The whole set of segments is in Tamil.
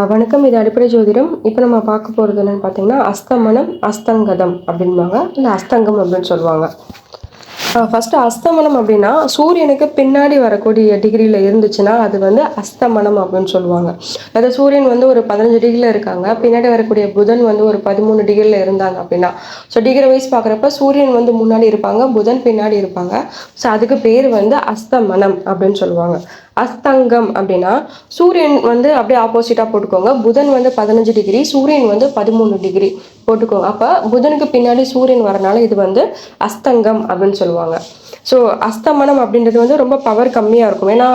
வணக்கம். இது அடிப்படை ஜோதிடம். இப்போ நம்ம பார்க்க போகிறது என்னென்னு பார்த்தீங்கன்னா, அஸ்தமனம், அஸ்தங்கதம் அப்படின்பாங்க. இல்லை அஸ்தங்கம் அப்படின்னு சொல்லுவாங்க. ஃபஸ்ட்டு அஸ்தமனம் அப்படின்னா சூரியனுக்கு பின்னாடி வரக்கூடிய டிகிரியில் இருந்துச்சுன்னா அது வந்து அஸ்தமனம் அப்படின்னு சொல்லுவாங்க. அதாவது சூரியன் வந்து ஒரு 15 டிகிரியில் இருக்காங்க, பின்னாடி வரக்கூடிய புதன் வந்து ஒரு 13 டிகிரியில் இருந்தாங்க அப்படின்னா, ஸோ டிகிரி வைஸ் பார்க்குறப்ப சூரியன் வந்து முன்னாடி இருப்பாங்க, புதன் பின்னாடி இருப்பாங்க. ஸோ அதுக்கு பேர் வந்து அஸ்தமனம் அப்படின்னு சொல்லுவாங்க. அஸ்தங்கம் அப்படின்னா சூரியன் வந்து அப்படியே ஆப்போசிட்டாக போட்டுக்கோங்க. புதன் வந்து 15 டிகிரி, சூரியன் வந்து 13 டிகிரி போட்டுக்கோங்க. அப்போ புதனுக்கு பின்னாடி சூரியன் வரனால இது வந்து அஸ்தங்கம் அப்படின்னு சொல்லுவாங்க. ஸோ அஸ்தமனம் அப்படின்றது வந்து ரொம்ப பவர் கம்மியாக இருக்கும். ஏன்னா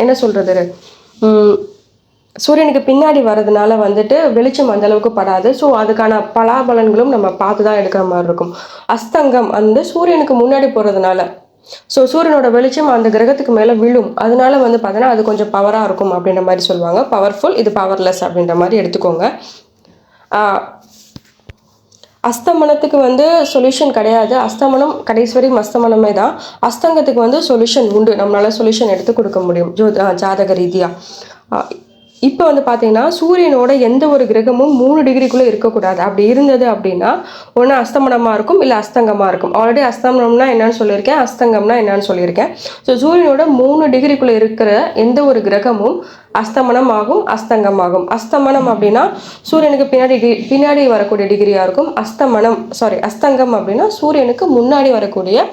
என்ன சொல்கிறது, சூரியனுக்கு பின்னாடி வர்றதுனால வந்துட்டு வெளிச்சம் அந்த அளவுக்கு படாது. ஸோ அதுக்கான பலாபலன்களும் நம்ம பார்த்து தான் எடுக்கிற மாதிரி இருக்கும். அஸ்தங்கம் வந்து சூரியனுக்கு முன்னாடி போகிறதுனால, ஸோ சூரியனோட வெளிச்சம் அந்த கிரகத்துக்கு மேலே விழும், அதனால வந்து பார்த்தீங்கன்னா அது கொஞ்சம் பவராக இருக்கும் அப்படின்ற மாதிரி சொல்லுவாங்க. பவர்ஃபுல், இது பவர்லெஸ் அப்படின்ற மாதிரி எடுத்துக்கோங்க. அஸ்தமனத்துக்கு வந்து சொல்யூஷன் கிடையாது. அஸ்தமனம் கடைசி வரைக்கும் அஸ்தமனமே தான். அஸ்தங்கத்துக்கு வந்து சொல்யூஷன் உண்டு, நம்மளால சொல்யூஷன் எடுத்து கொடுக்க முடியும் ஜாதக ரீதியாக. இப்போ வந்து பார்த்தீங்கன்னா சூரியனோட எந்த ஒரு கிரகமும் 3 டிகிரிக்குள்ளே இருக்கக்கூடாது. அப்படி இருந்தது அப்படின்னா ஒன்று அஸ்தமனமாக இருக்கும், இல்லை அஸ்தங்கமாக இருக்கும். ஆல்ரெடி அஸ்தமனம்னா என்னன்னு சொல்லியிருக்கேன், அஸ்தங்கம்னா என்னன்னு சொல்லியிருக்கேன். ஸோ சூரியனோட 3 டிகிரிக்குள்ளே இருக்கிற எந்த ஒரு கிரகமும் அஸ்தமனம் ஆகும், அஸ்தங்கம் ஆகும். அஸ்தமனம் அப்படின்னா சூரியனுக்கு பின்னாடி வரக்கூடிய டிகிரியாக இருக்கும். அஸ்தங்கம் அப்படின்னா சூரியனுக்கு முன்னாடி வரக்கூடிய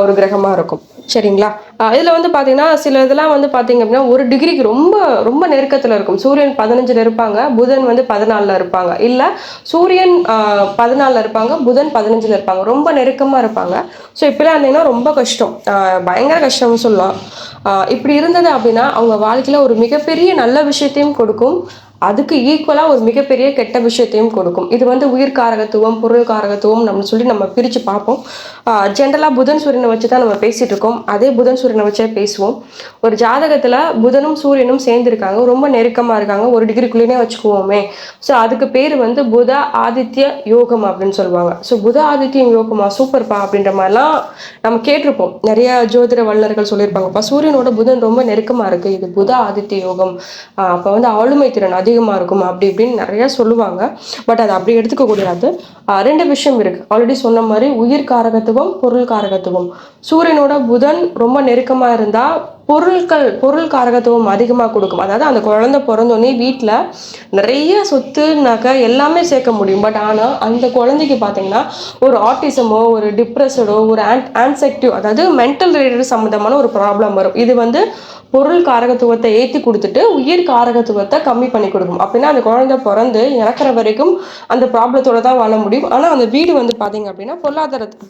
ஒரு கிரகமாக இருக்கும். சரிங்களா? இதில் வந்து பார்த்தீங்கன்னா சில இதெல்லாம் வந்து பார்த்தீங்க அப்படின்னா ஒரு டிகிரிக்கு ரொம்ப ரொம்ப நெருக்கத்தில் இருக்கும். சூரியன் 15 இருப்பாங்க, புதன் வந்து 14 இருப்பாங்க. இல்லை சூரியன் 14 இருப்பாங்க, புதன் 15 இருப்பாங்க, ரொம்ப நெருக்கமாக இருப்பாங்க. ஸோ இப்படிலாம் இருந்தீங்கன்னா ரொம்ப கஷ்டம், பயங்கர கஷ்டம்னு சொல்லலாம். இப்படி இருந்தது அப்படின்னா அவங்க வாழ்க்கையில் ஒரு மிகப்பெரிய நல்ல விஷயத்தையும் கொடுக்கும், அதுக்கு ஈக்குவலாக ஒரு மிகப்பெரிய கெட்ட விஷயத்தையும் கொடுக்கும். இது வந்து உயிர் காரகத்துவம், பொருள் காரகத்துவம் நம்ம பிரித்து பார்ப்போம். ஜென்ரலாக புதன் சூரியனை வச்சு தான் நம்ம பேசிகிட்டு இருக்கோம். அதே புதன் சூரியனை வச்சே பேசுவோம். ஒரு ஜாதகத்தில் புதனும் சூரியனும் சேர்ந்துருக்காங்க, ரொம்ப நெருக்கமாக இருக்காங்க, ஒரு டிகிரிக்குள்ளேயே வச்சுக்குவோமே. ஸோ அதுக்கு பேர் வந்து புத ஆதித்ய யோகம் அப்படின்னு சொல்லுவாங்க. ஸோ புத ஆதித்ய யோகமா, சூப்பர்ப்பா அப்படின்ற மாதிரிலாம் நம்ம கேட்டிருப்போம். நிறைய ஜோதிட வல்லுநர்கள் சொல்லியிருப்பாங்கப்பா சூரியனோட புதன் ரொம்ப நெருக்கமாக இருக்குது, இது புத ஆதித்ய யோகம், அப்போ வந்து ஆளுமை திறன் அதிகமாக இருக்கும் அப்படி இப்படின்னு நிறையா சொல்லுவாங்க. பட் அது அப்படி எடுத்துக்க கூடாது. 2 விஷயம் இருக்குது. ஆல்ரெடி சொன்ன மாதிரி உயிர் காரகத்துவம், பொருள் காரகத்துவம். சூரியனோட புதன் ரொம்ப நெருக்கமாக இருந்தால் பொருள் காரகத்துவம் அதிகமாக கொடுக்கும். அதாவது அந்த குழந்தை பிறந்தோடனே வீட்டில் நிறைய சொத்து நகை எல்லாமே சேர்க்க முடியும். பட் ஆனால் அந்த குழந்தைக்கு பார்த்தீங்கன்னா ஒரு ஆட்டிசமோ, ஒரு டிப்ரெஷனோ, ஒரு ஆன்சைக்டிவ், அதாவது மென்டல் ரிலேட்டட் சம்மந்தமான ஒரு ப்ராப்ளம் வரும். இது வந்து பொருள் காரகத்துவத்தை ஏற்றி கொடுத்துட்டு உயிர் காரகத்துவத்தை கம்மி பண்ணி கொடுக்கும். அப்படின்னா அந்த குழந்தை பிறந்து இறக்குற வரைக்கும் அந்த ப்ராப்ளத்தோட தான் வாழ முடியும். ஆனால் அந்த வீடு வந்து பார்த்தீங்க அப்படின்னா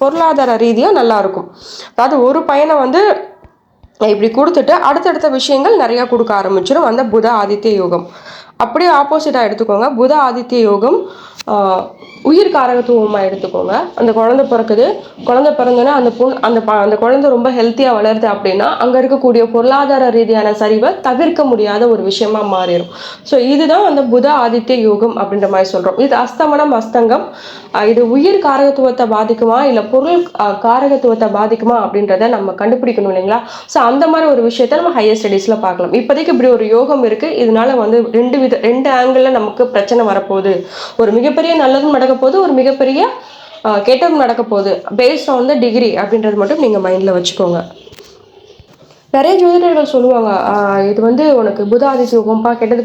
பொருளாதார ரீதியாக நல்லா இருக்கும். அதாவது ஒரு பையனை வந்து இப்படி கொடுத்துட்டு அடுத்தடுத்த விஷயங்கள் நிறையா கொடுக்க ஆரம்பிச்சிடும் அந்த புத ஆதித்ய யோகம். அப்படியே ஆப்போசிட்டாக எடுத்துக்கோங்க. புத ஆதித்ய யோகம் உயிர் காரகத்துவமாக எடுத்துக்கோங்க. அந்த குழந்தை பிறக்குது, குழந்தை பிறந்தோன்னா அந்த குழந்தை ரொம்ப ஹெல்த்தியாக வளருது அப்படின்னா அங்கே இருக்கக்கூடிய பொருளாதார ரீதியான சரிவை தவிர்க்க முடியாத ஒரு விஷயமா மாறிடும். ஸோ இதுதான் அந்த புத ஆதித்ய யோகம் அப்படின்ற மாதிரி சொல்கிறோம். இது அஸ்தமனம், அஸ்தங்கம். இது உயிர் காரகத்துவத்தை பாதிக்குமா இல்லை பொருள் காரகத்துவத்தை பாதிக்குமா அப்படின்றத நம்ம கண்டுபிடிக்கணும் இல்லைங்களா? ஸோ அந்த மாதிரி ஒரு விஷயத்த நம்ம ஹையர் ஸ்டடீஸில் பார்க்கலாம். இப்போதைக்கு இப்படி ஒரு யோகம் இருக்குது, இதனால வந்து ரெண்டு ஆங்கிளில் நமக்கு பிரச்சனை வரப்போகுது. ஒரு மிகப்பெரிய நல்லதும் நடக்க போகுது, ஒரு மிகப்பெரிய கெட்டதும் நடக்க போகுது. பேஸ்ட் ஆன் த டிகிரி அப்படின்றது மட்டும் நீங்கள் மைண்டில் வச்சுக்கோங்க. நிறைய ஜோதிடர்கள் சொல்லுவாங்க, இது வந்து உனக்கு புத ஆதித்ய யோகம்ப்பா, கெட்டது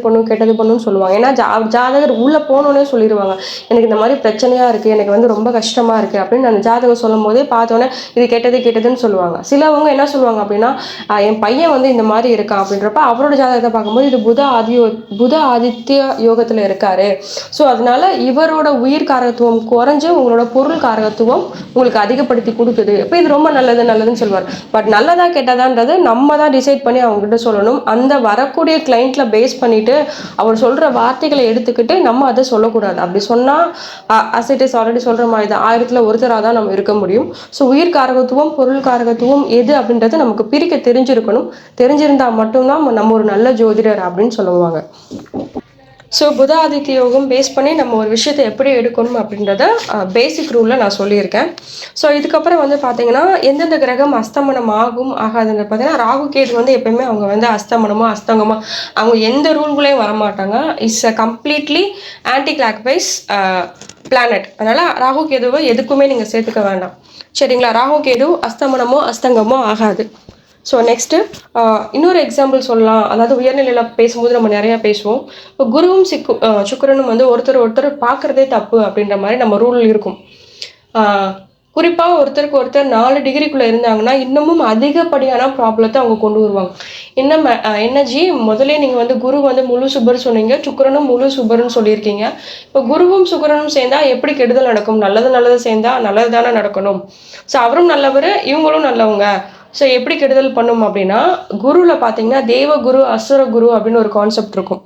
பண்ணுன்னு சொல்லுவாங்க. ஏன்னா ஜாதகர் உள்ளே போனோன்னே சொல்லிடுவாங்க, எனக்கு இந்த மாதிரி பிரச்சனையாக இருக்குது, எனக்கு வந்து ரொம்ப கஷ்டமாக இருக்குது அப்படின்னு அந்த ஜாதகம் சொல்லும் போதே பார்த்தோன்னே இது கெட்டதுன்னு சொல்லுவாங்க. சிலவங்க என்ன சொல்லுவாங்க அப்படின்னா, என் பையன் வந்து இந்த மாதிரி இருக்கான் அப்படின்றப்ப அவரோட ஜாதகத்தை பார்க்கும்போது இது புத ஆதித்ய யோகத்தில் இருக்காரு, ஸோ அதனால இவரோட உயிர் காரகத்துவம் குறைஞ்சு உங்களோட பொருள் காரகத்துவம் உங்களுக்கு அதிகப்படுத்தி கொடுக்குது, இப்போ இது ரொம்ப நல்லதுன்னு சொல்லுவார். பட் நல்லதா கெட்டதான்றது நம்ம தான் டிசைட் பண்ணி அவங்ககிட்ட சொல்லணும். அந்த வரக்கூடிய கிளைண்ட்ல பேஸ் பண்ணிட்டு அவர் சொல்ற வார்த்தைகளை எடுத்துக்கிட்டு நம்ம அதை சொல்லக்கூடாது. அப்படி சொன்னால் as it is ஆல்ரெடி சொல்ற மாதிரி தான் 1000ல் ஒருத்தராக தான் நம்ம இருக்க முடியும். ஸோ உயிர் காரகத்துவம், பொருள் காரகத்துவம் எது அப்படின்றது நமக்கு பிரிக்க தெரிஞ்சிருக்கணும். தெரிஞ்சிருந்தா மட்டும்தான் நம்ம ஒரு நல்ல ஜோதிடர் அப்படின்னு சொல்லுவாங்க. ஸோ புத ஆதித்ய யோகம் பேஸ் பண்ணி நம்ம ஒரு விஷயத்தை எப்படி எடுக்கணும் அப்படின்றத பேசிக் ரூலில் நான் சொல்லியிருக்கேன். ஸோ இதுக்கப்புறம் வந்து பார்த்தீங்கன்னா எந்தெந்த கிரகம் அஸ்தமனம் ஆகும் ஆகாதுன்னு பார்த்தீங்கன்னா ராகு கேது வந்து எப்பயுமே அவங்க வந்து அஸ்தமனமோ அஸ்தங்கமோ அவங்க எந்த ரூல்குள்ளேயும் வரமாட்டாங்க. It's a completely anticlockwise planet. அதனால் ராகு கேதுவை எதுக்குமே நீங்கள் சேர்த்துக்க வேண்டாம். சரிங்களா? ராகு கேது அஸ்தமனமோ அஸ்தங்கமோ ஆகாது. ஸோ நெக்ஸ்ட்டு இன்னொரு எக்ஸாம்பிள் சொல்லலாம். அதாவது உயர்நிலையில் பேசும்போது நம்ம நிறையா பேசுவோம். இப்போ குருவும் சுக்கிரனும் வந்து ஒருத்தர் பார்க்குறதே தப்பு அப்படின்ற மாதிரி நம்ம ரூல் இருக்கும். குறிப்பாக ஒருத்தருக்கு ஒருத்தர் 4 டிகிரிக்குள்ளே இருந்தாங்கன்னா இன்னமும் அதிகப்படியான ப்ராப்ளத்தை அவங்க கொண்டு வருவாங்க. என்ன ஜி முதலே நீங்கள் வந்து குரு வந்து முழு சுபர் சொன்னீங்க, சுக்கிரனும் முழு சுபர்னு சொல்லியிருக்கீங்க. இப்போ குருவும் சுக்கிரனும் சேர்ந்தா எப்படி கெடுதல் நடக்கும்? நல்லது சேர்ந்தா நல்லது தானே நடக்கணும். ஸோ அவரும் நல்லவர், இவங்களும் நல்லவங்க. ஸோ எப்படி கெடுதல் பண்ணும் அப்படின்னா குருவில் பார்த்தீங்கன்னா தேவ குரு அசுர குரு அப்படின்னு ஒரு கான்செப்ட் இருக்கும்.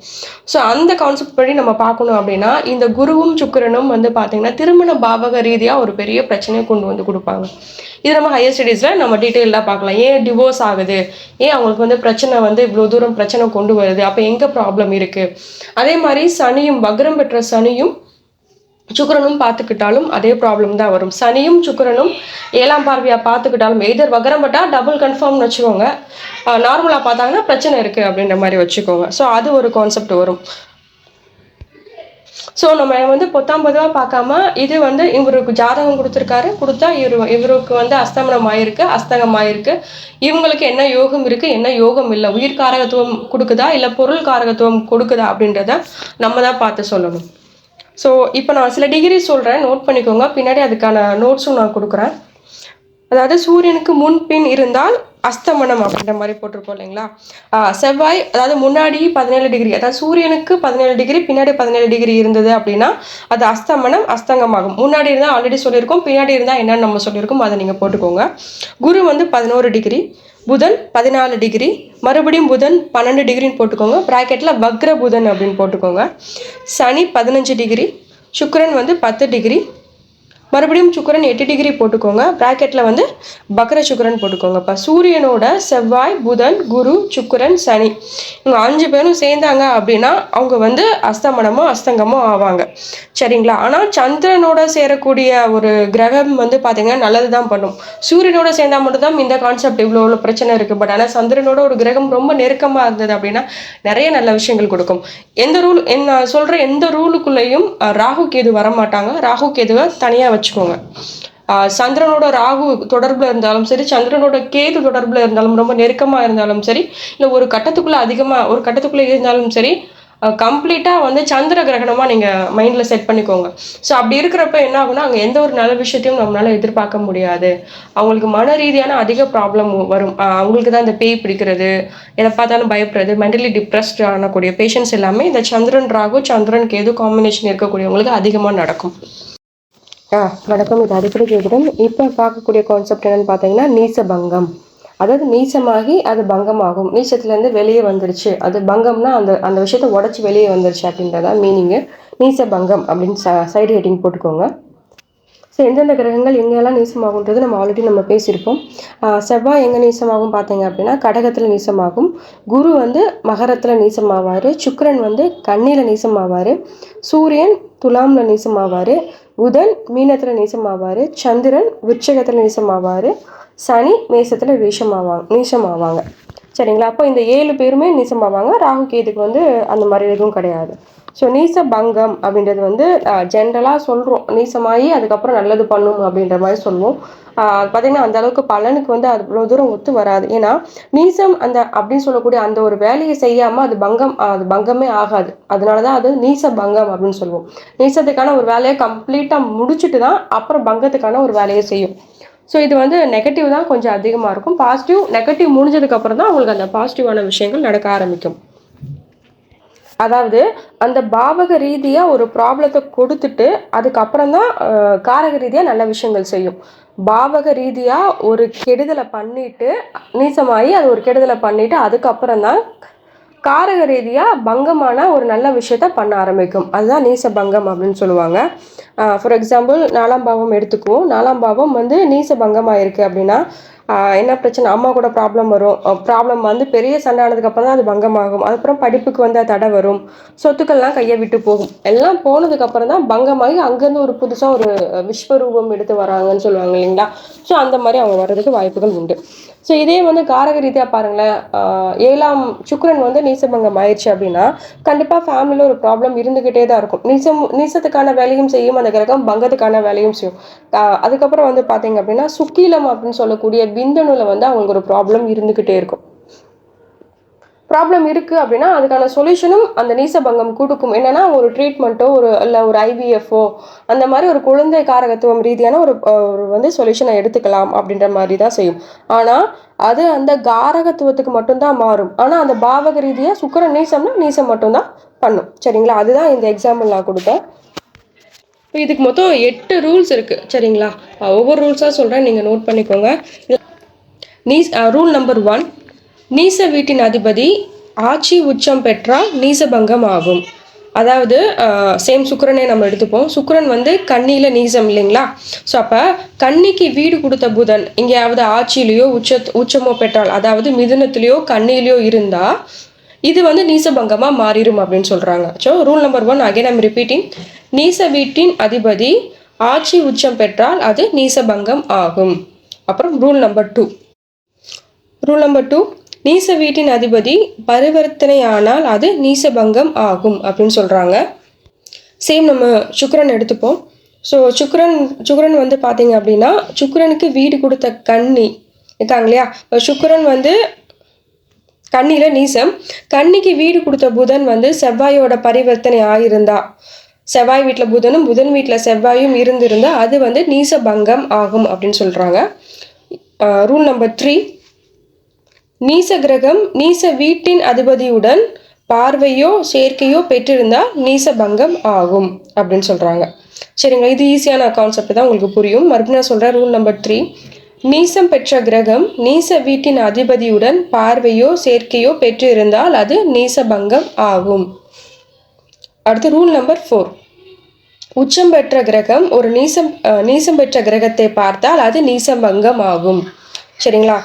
ஸோ அந்த கான்செப்ட் படி நம்ம பார்க்கணும் அப்படின்னா இந்த குருவும் சுக்கிரனும் வந்து பார்த்தீங்கன்னா திருமண பாவக ரீதியாக ஒரு பெரிய பிரச்சனையை கொண்டு வந்து கொடுப்பாங்க. இது நம்ம ஹையர் ஸ்டடீஸில் நம்ம டீட்டெயிலாக பார்க்கலாம். ஏன் டிவோர்ஸ் ஆகுது, ஏன் அவங்களுக்கு வந்து பிரச்சனை வந்து இவ்வளோ தூரம் பிரச்சனை கொண்டு வருது, அப்போ எங்கே ப்ராப்ளம் இருக்குது. அதே மாதிரி சனியும் வக்ரம் பெற்ற சனியும் சுக்கிரனும் பார்த்துக்கிட்டாலும் அதே ப்ராப்ளம் தான் வரும். சனியும் சுக்கிரனும் 7ஆம் பார்வையாக பார்த்துக்கிட்டாலும் எய்தர் வக்ரம் பட்டா டபுள் கன்ஃபார்ம்னு வச்சுக்கோங்க, நார்மலாக பார்த்தாங்கன்னா பிரச்சனை இருக்குது அப்படின்ற மாதிரி வச்சுக்கோங்க. ஸோ அது ஒரு கான்செப்ட் வரும். ஸோ நம்ம வந்து பொத்தாம்பதுவாக பார்க்காம இது வந்து இவருக்கு ஜாதகம் கொடுத்தா இவருக்கு வந்து அஸ்தமனம் ஆயிருக்கு, அஸ்தங்கம் ஆயிருக்கு, இவங்களுக்கு என்ன யோகம் இருக்குது என்ன யோகம் இல்லை, உயிர் காரகத்துவம் கொடுக்குதா இல்லை பொருள் காரகத்துவம் கொடுக்குதா அப்படின்றத நம்ம தான் பார்த்து சொல்லணும். ஸோ இப்போ நான் சில டிகிரி சொல்கிறேன், நோட் பண்ணிக்கோங்க. பின்னாடி அதுக்கான நோட்ஸும் நான் கொடுக்குறேன். அதாவது சூரியனுக்கு முன்பின் இருந்தால் அஸ்தமனம் அப்படின்ற மாதிரி போட்டிருப்போம் இல்லைங்களா? செவ்வாய் அதாவது முன்னாடி 17 டிகிரி, அதாவது சூரியனுக்கு 17 டிகிரி பின்னாடி 17 டிகிரி இருந்தது அப்படின்னா அது அஸ்தமனம் அஸ்தங்கமாகும். முன்னாடி இருந்தால் ஆல்ரெடி சொல்லியிருக்கோம், பின்னாடி இருந்தால் என்னன்னு நம்ம சொல்லியிருக்கோம், அதை நீங்கள் போட்டுக்கோங்க. குரு வந்து 11 டிகிரி, புதன் 14 டிகிரி, மறுபடியும் புதன் 12 டிகிரின்னு போட்டுக்கோங்க, ப்ராக்கெட்டில் வக்ர புதன் அப்படின்னு போட்டுக்கோங்க. சனி 15 டிகிரி, சுக்கிரன் வந்து 10 டிகிரி, மறுபடியும் சுக்கிரன் 8 டிகிரி போட்டுக்கோங்க, ப்ராக்கெட்டில் வந்து பக்ர சுக்கிரன் போட்டுக்கோங்க. இப்போ சூரியனோட செவ்வாய் புதன் குரு சுக்கிரன் சனி இவங்க 5 பேரும் சேர்ந்தாங்க அப்படின்னா அவங்க வந்து அஸ்தமனமோ அஸ்தங்கமோ ஆவாங்க. சரிங்களா? ஆனால் சந்திரனோட சேரக்கூடிய ஒரு கிரகம் வந்து பார்த்தீங்கன்னா நல்லது தான் பண்ணும். சூரியனோட சேர்ந்தால் மட்டும்தான் இந்த கான்செப்ட் இவ்வளோ பிரச்சனை இருக்குது. பட் ஆனால் சந்திரனோட ஒரு கிரகம் ரொம்ப நெருக்கமாக இருந்தது அப்படின்னா நிறைய நல்ல விஷயங்கள் கொடுக்கும். நான் சொல்கிற எந்த ரூலுக்குள்ளேயும் ராகு கேது வரமாட்டாங்க. ராகு கேதுவை தனியாக வச்சுக்கோங்க. சந்திரனோட ராகு தொடர்பில் இருந்தாலும் சரி, சந்திரனோட கேது தொடர்பில் இருந்தாலும் ரொம்ப நெருக்கமாக இருந்தாலும் சரி, இல்லை ஒரு கட்டத்துக்குள்ளே இருந்தாலும் சரி, கம்ப்ளீட்டாக வந்து சந்திர கிரகணமாக நீங்கள் மைண்டில் செட் பண்ணிக்கோங்க. ஸோ அப்படி இருக்கிறப்ப என்ன ஆகுனா அங்கே எந்த ஒரு நல்ல விஷயத்தையும் நம்மளால் எதிர்பார்க்க முடியாது. அவங்களுக்கு மன ரீதியான அதிக ப்ராப்ளம் வரும். அவங்களுக்கு தான் இந்த பேய் பிடிக்கிறது, எதை பார்த்தாலும் பயப்படுறது, மென்டலி டிப்ரெஸ்ட் ஆனக்கூடிய பேஷண்ட்ஸ் எல்லாமே இந்த சந்திரன் ராகு சந்திரன் கேது காம்பினேஷன் இருக்கக்கூடியவங்களுக்கு அதிகமாக நடக்கும். வணக்கம், இது அடிப்படை ஜோதிடம். இப்போ பார்க்கக்கூடிய கான்செப்ட் என்னென்னு பார்த்தீங்கன்னா நீசபங்கம். அதாவது நீசமாகி அது பங்கமாகும். நீசத்துலேருந்து வெளியே வந்துருச்சு, அது பங்கம்னா அந்த விஷயத்தை உடச்சி வெளியே வந்துருச்சு அப்படின்றதான் மீனிங்கு. நீசபங்கம் அப்படின்னு சைடு ஹெட்டிங் போட்டுக்கோங்க. ஸோ எந்தெந்த கிரகங்கள் எங்கெல்லாம் நீசமாகுன்றது நம்ம பேசியிருப்போம். செவ்வாய் எங்கே நீசமாகும் பார்த்தீங்க அப்படின்னா கடகத்தில் நீசமாகும், குரு வந்து மகரத்தில் நீசமாவார், சுக்கிரன் வந்து கன்னியில் நீசமாவார், சூரியன் துலாமில் நீசமாவார், புதன் மீனத்தில் நீசமாவார், சந்திரன் விருச்சகத்தில் நீசமாவார், சனி மேசத்தில் நீசமாவாங்க. சரிங்களா? அப்போ இந்த 7 பேருமே நீசமாவாங்க. ராகு கேதுக்கு வந்து அந்த மாதிரி எதுவும் கிடையாது. ஸோ நீச பங்கம் அப்படின்றது வந்து ஜென்ரலாக சொல்கிறோம், நீசமாகி அதுக்கப்புறம் நல்லது பண்ணும் அப்படின்ற மாதிரி சொல்லுவோம். பார்த்திங்கன்னா அந்த அளவுக்கு பலனுக்கு வந்து அது இவ்வளோ தூரம் ஒத்து வராது. ஏன்னா நீசம் அப்படின்னு சொல்லக்கூடிய அந்த ஒரு வேலையை செய்யாமல் அது பங்கமே ஆகாது. அதனால தான் அது நீச பங்கம் அப்படின்னு சொல்லுவோம். நீசத்துக்கான ஒரு வேலையை கம்ப்ளீட்டாக முடிச்சுட்டு தான் அப்புறம் பங்கத்துக்கான ஒரு வேலையை செய்யும். ஸோ இது வந்து நெகட்டிவ் தான் கொஞ்சம் அதிகமாக இருக்கும். நெகட்டிவ் முடிஞ்சதுக்கப்புறம் தான் அவங்களுக்கு அந்த பாசிட்டிவான விஷயங்கள் நடக்க ஆரம்பிக்கும். அதாவது அந்த பாவக ரீதியாக ஒரு ப்ராப்ளத்தை கொடுத்துட்டு அதுக்கப்புறம் தான் காரக ரீதியாக நல்ல விஷயங்கள் செய்யும். பாவக ரீதியாக ஒரு கெடுதலை பண்ணிட்டு நீசமாகி அது ஒரு கெடுதலை பண்ணிட்டு அதுக்கப்புறம் தான் காரக ரீதியாக பங்கமான ஒரு நல்ல விஷயத்த பண்ண ஆரம்பிக்கும். அதுதான் நீச பங்கம் அப்படின்னு சொல்லுவாங்க. ஃபார் எக்ஸாம்பிள் 4ஆம் பாவம் எடுத்துக்குவோம். 4ஆம் பாவம் வந்து நீச பங்கமாக இருக்குது அப்படின்னா என்ன பிரச்சனை, அம்மா கூட ப்ராப்ளம் வரும். ப்ராப்ளம் வந்து பெரிய சண்டை ஆனதுக்கப்புறம் தான் அது பங்கமாகும். அதுக்கப்புறம் படிப்புக்கு வந்து தடை வரும், சொத்துக்கள்லாம் கையை விட்டு போகும். எல்லாம் போனதுக்கப்புறம் தான் பங்கமாகி அங்கேருந்து ஒரு புதுசாக ஒரு விஸ்வரூபம் எடுத்து வராங்கன்னு சொல்லுவாங்க இல்லைங்களா. ஸோ அந்த மாதிரி அவங்க வர்றதுக்கு வாய்ப்புகள் உண்டு. ஸோ இதே வந்து காரக ரீதியாக பாருங்களேன், 7ஆம் சுக்கிரன் வந்து நீசபங்கம் ஆயிடுச்சு அப்படின்னா கண்டிப்பாக ஃபேமிலியில் ஒரு ப்ராப்ளம் இருந்துக்கிட்டே தான் இருக்கும். நீசத்துக்கான வேலையும் செய்யும், அந்த கிரகம் பங்கத்துக்கான வேலையும் செய்யும். அதுக்கப்புறம் வந்து பார்த்தீங்க அப்படின்னா சுக்கீலம் அப்படின்னு சொல்லக்கூடிய விந்தணுவில் வந்து அவங்களுக்கு ஒரு ப்ராப்ளம் இருந்துக்கிட்டே இருக்கும். ப்ராப்ளம் இருக்குது அப்படின்னா அதுக்கான சொல்யூஷனும் அந்த நீசபங்கம் கொடுக்கும். என்னென்னா ஒரு ட்ரீட்மெண்ட்டோ இல்லை ஒரு ஐவிஎஃப்ஓ அந்த மாதிரி ஒரு குழந்தை காரகத்துவம் ரீதியான ஒரு வந்து சொல்யூஷனை எடுத்துக்கலாம் அப்படின்ற மாதிரி தான் செய்யும். ஆனால் அது அந்த காரகத்துவத்துக்கு மட்டும்தான் மாறும். ஆனால் அந்த பாவக ரீதியாக சுக்கிரன் நீசம்னா நீசம் மட்டும்தான் பண்ணும். சரிங்களா, அதுதான் இந்த எக்ஸாம்பிள் நான் கொடுத்தேன். இப்போ இதுக்கு மொத்தம் 8 ரூல்ஸ் இருக்குது. சரிங்களா, ஒவ்வொரு ரூல்ஸாக சொல்கிறேன், நீங்கள் நோட் பண்ணிக்கோங்க. ரூல் நம்பர் 1, நீச வீட்டின் அதிபதி ஆட்சி உச்சம் பெற்றால் நீசபங்கம் ஆகும். அதாவது சேம் சுக்கிரனே நம்ம எடுத்துப்போம். சுக்கிரன் வந்து கன்னியில் நீசம் இல்லைங்களா. ஸோ அப்போ கன்னிக்கு வீடு கொடுத்த புதன் எங்கேயாவது ஆட்சியிலையோ உச்சமோ பெற்றால், அதாவது மிதுனத்திலையோ கன்னியிலையோ இருந்தால் இது வந்து நீசபங்கமாக மாறிடும் அப்படின்னு சொல்கிறாங்க. So rule number 1 again I'm repeating, நீச வீட்டின் அதிபதி ஆட்சி உச்சம் பெற்றால் அது நீசபங்கம் ஆகும். அப்புறம் ரூல் நம்பர் 2, நீச வீட்டின் அதிபதி பரிவர்த்தனையானால் அது நீசபங்கம் ஆகும் அப்படின்னு சொல்கிறாங்க. சேம் நம்ம சுக்கிரன் எடுத்துப்போம். ஸோ சுக்கிரன் வந்து பார்த்தீங்க அப்படின்னா சுக்கிரனுக்கு வீடு கொடுத்த கன்னி இருக்காங்க இல்லையா. சுக்கிரன் வந்து கன்னியில் நீசம், கன்னிக்கு வீடு கொடுத்த புதன் வந்து செவ்வாயோட பரிவர்த்தனை ஆகியிருந்தா, செவ்வாய் வீட்டில் புதனும் புதன் வீட்டில் செவ்வாயும் இருந்திருந்தால் அது வந்து நீசபங்கம் ஆகும் அப்படின்னு சொல்கிறாங்க. ரூல் நம்பர் 3, நீச கிரகம் நீச வீட்டின் அதிபதியுடன் பார்வையோ சேர்க்கையோ பெற்றிருந்தால் நீசபங்கம் ஆகும் அப்படின்னு சொல்கிறாங்க. சரிங்களா, இது ஈஸியான கான்செப்ட் தான், உங்களுக்கு புரியும். மறுபடியும் நான் சொல்கிறேன். ரூல் நம்பர் 3, நீசம் பெற்ற கிரகம் நீச வீட்டின் அதிபதியுடன் பார்வையோ சேர்க்கையோ பெற்றிருந்தால் அது நீசபங்கம் ஆகும். அடுத்து ரூல் நம்பர் 4, உச்சம் பெற்ற கிரகம் ஒரு நீசம் பெற்ற கிரகத்தை பார்த்தால் அது நீசபங்கம் ஆகும். சரிங்களா,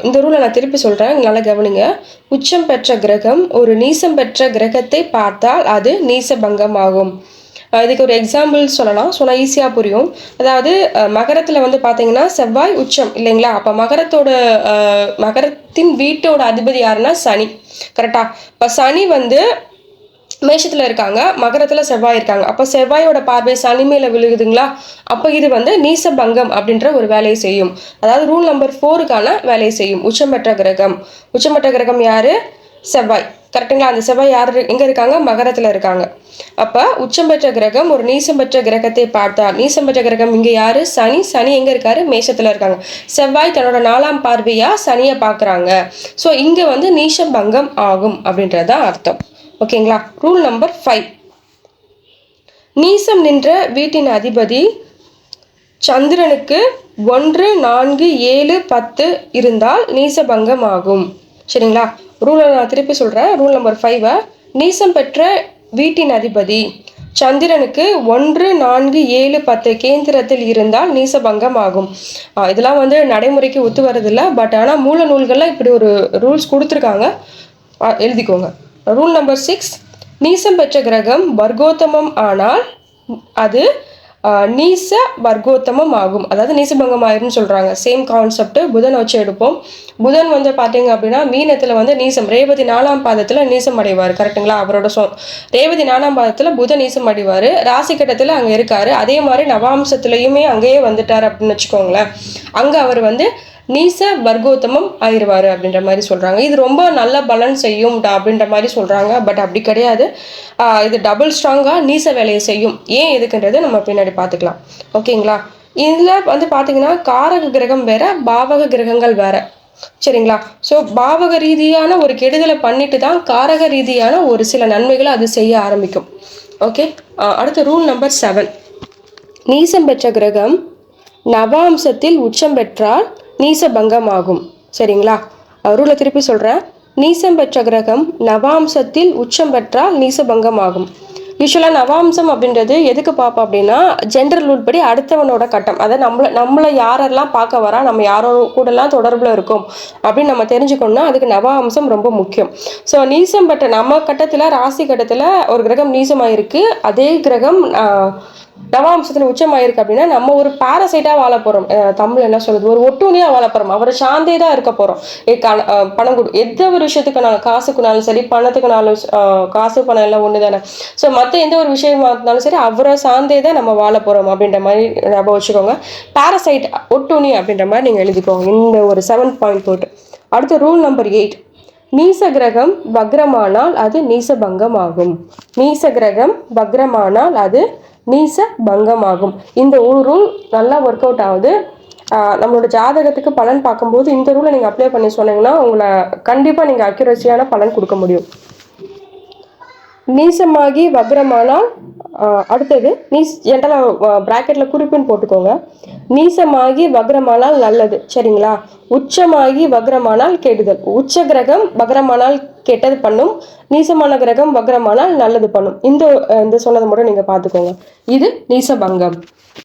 இந்த ரூலை நான் திருப்பி சொல்கிறேன், நல்லா கவனிங்க. உச்சம் பெற்ற கிரகம் ஒரு நீசம் பெற்ற கிரகத்தை பார்த்தால் அது நீசபங்கம் ஆகும். இதுக்கு ஒரு எக்ஸாம்பிள் சொல்லலாம், சொன்னால் ஈஸியாக புரியும். அதாவது மகரத்தில் வந்து பார்த்தீங்கன்னா செவ்வாய் உச்சம் இல்லைங்களா. அப்போ மகரத்தின் வீட்டோட அதிபதி யாருன்னா சனி. கரெக்டாக, இப்போ சனி வந்து மேஷத்தில் இருக்காங்க, மகரத்தில் செவ்வாய் இருக்காங்க. அப்போ செவ்வாயோட பார்வை சனி மேலே விழுகுதுங்களா. அப்போ இது வந்து நீசபங்கம் அப்படின்ற ஒரு வேலையை செய்யும். அதாவது ரூல் நம்பர் 4க்கான வேலையை செய்யும். உச்சம் பெற்ற கிரகம் யார்? செவ்வாய். கரெக்டுங்களா. அந்த செவ்வாய் யார் எங்கே இருக்காங்க? மகரத்தில் இருக்காங்க. அப்போ உச்சம் பெற்ற கிரகம் ஒரு நீசம் பெற்ற கிரகத்தை பார்த்தால், நீசம் பெற்ற கிரகம் இங்கே யார்? சனி எங்கே இருக்காரு? மேஷத்தில் இருக்காங்க. செவ்வாய் தன்னோட 4ஆம் பார்வையாக சனியை பார்க்குறாங்க. ஸோ இங்கே வந்து நீசபங்கம் ஆகும் அப்படின்றதான் அர்த்தம். ஓகேங்களா. ரூல் நம்பர் 5, நீசம் நின்ற வீட்டின் அதிபதி சந்திரனுக்கு 1, 4, 7, 10 இருந்தால் நீசபங்கம் ஆகும். சரிங்களா, ரூலை நான் திருப்பி சொல்கிறேன். ரூல் நம்பர் 5, நீசம் பெற்ற வீட்டின் அதிபதி சந்திரனுக்கு 1, 4, 7, 10 கேந்திரத்தில் இருந்தால் நீசபங்கம் ஆகும். இதெல்லாம் வந்து நடைமுறைக்கு ஒத்து வரதில்லை, பட் ஆனால் மூல நூல்களில் இப்படி ஒரு ரூல்ஸ் கொடுத்துருக்காங்க, எழுதிக்கோங்க. ரூல் நம்பர் 6, நீசம் பெற்ற கிரகம் வர்க்கோத்தமம் ஆனால் அது நீச வர்க்கோத்தமம் ஆகும். அதாவது நீசபங்கம் ஆயிரும்னு சொல்கிறாங்க. சேம் கான்செப்ட் புதனை வச்சு எடுப்போம். புதன் வந்து பார்த்தீங்க அப்படின்னா மீனத்தில் வந்து நீசம், ரேவதி 4ஆம் பாதத்தில் நீசம் அடைவார். கரெக்டுங்களா, அவரோட ரேவதி 4ஆம் பாதத்தில் புதன் நீசம் அடைவார். ராசி கட்டத்தில் அங்கே இருக்கார். அதே மாதிரி நவாம்சத்துலேயுமே அங்கேயே வந்துட்டார் அப்படின்னு வச்சுக்கோங்களேன். அங்கே அவர் வந்து நீச வர்க்கோத்தமம் ஆயிடுவார் அப்படின்ற மாதிரி சொல்கிறாங்க. இது ரொம்ப நல்ல பலன் செய்யும் அப்படின்ற மாதிரி சொல்கிறாங்க. பட் அப்படி கிடையாது, இது டபுள் ஸ்ட்ராங்காக நீச வேலையை செய்யும். ஏன் எதுக்குன்றது நம்ம பின்னாடி பார்த்துக்கலாம். ஓகேங்களா. இதில் வந்து பார்த்தீங்கன்னா காரக கிரகம் வேற, பாவக கிரகங்கள் வேற. சரிங்களா. ஸோ பாவக ரீதியான ஒரு கெடுதலை பண்ணிட்டு தான் காரக ரீதியான ஒரு சில நன்மைகளை அது செய்ய ஆரம்பிக்கும். ஓகே. அடுத்த ரூல் நம்பர் 7, நீசம் பெற்ற கிரகம் நவாம்சத்தில் உச்சம் பெற்றால் நீசபங்கம் ஆகும். சரிங்களா, ரூலை திருப்பி சொல்கிறேன். நீசம் பெற்ற கிரகம் நவாம்சத்தில் உச்சம் பெற்றால் நீசபங்கம் ஆகும். யூஸ்வலாக நவாம்சம் அப்படின்றது எதுக்கு பார்ப்போம் அப்படின்னா ஜென்ரல் ரூல் படி அடுத்தவனோட கட்டம், அதை நம்மளை யாரெல்லாம் பார்க்க வரா, நம்ம யாரோ கூடலாம் தொடர்பில் இருக்கோம் அப்படின்னு நம்ம தெரிஞ்சுக்கணும்னா அதுக்கு நவாம்சம் ரொம்ப முக்கியம். ஸோ நீசம் பெற்ற நம்ம கட்டத்தில் ராசி கட்டத்தில் ஒரு கிரகம் நீசமாயிருக்கு, அதே கிரகம் நவாம்சத்தில் உச்சமாயிருக்கு அப்படின்னா நம்ம ஒரு பாரசைட்டாக வாழ போகிறோம். தமிழ் என்ன சொல்றது, ஒரு ஒட்டுணியாக வாழ போகிறோம், அவரை சார்ந்தே தான் இருக்க போகிறோம். பணம் எந்த ஒரு விஷயத்துக்குனாலும், காசுக்குனாலும் சரி, பணத்துக்குனாலும், காசு பணம் எல்லாம் ஒன்று தானே. ஸோ மற்ற எந்த ஒரு விஷயமா இருந்தாலும் சரி அவரை சார்ந்தே தான் நம்ம வாழ போகிறோம் அப்படின்ற மாதிரி ஞாபகம் வச்சுக்கோங்க. பாரசைட் ஒட்டுணி அப்படின்ற மாதிரி நீங்கள் எழுதிக்கோங்க இந்த ஒரு 7 பாயிண்ட் போட்டு. அடுத்து ரூல் நம்பர் 8, நீச கிரகம் வக்ரமானால் அது நீச பங்கமாகும். நீச கிரகம் வக்ரமானால் அது நீச பங்கமாகும். இந்த ஒரு ரூல் நல்லா ஒர்க் அவுட் ஆகுது. நம்மளோட ஜாதகத்துக்கு பலன் பார்க்கும்போது இந்த ரூலை நீங்கள் அப்ளை பண்ணி சொன்னீங்கன்னா உங்களை கண்டிப்பாக நீங்கள் அக்யூரஸியான பலன் கொடுக்க முடியும். நீசமாகி வக்ரமானால் அடுத்தது ஜென்ரலாக பிராக்கெட்டில் குறிப்புன்னு போட்டுக்கோங்க. நீசமாகி வக்ரமானால் நல்லது, சரிங்களா. உச்சமாகி வக்ரமானால் கெடுதல். உச்ச கிரகம் வக்ரமானால் கெட்டது பண்ணும், நீசமான கிரகம் வக்ரமானால் நல்லது பண்ணும். இந்த சொன்னதை மட்டும் நீங்கள் பார்த்துக்கோங்க. இது நீசபங்கம்.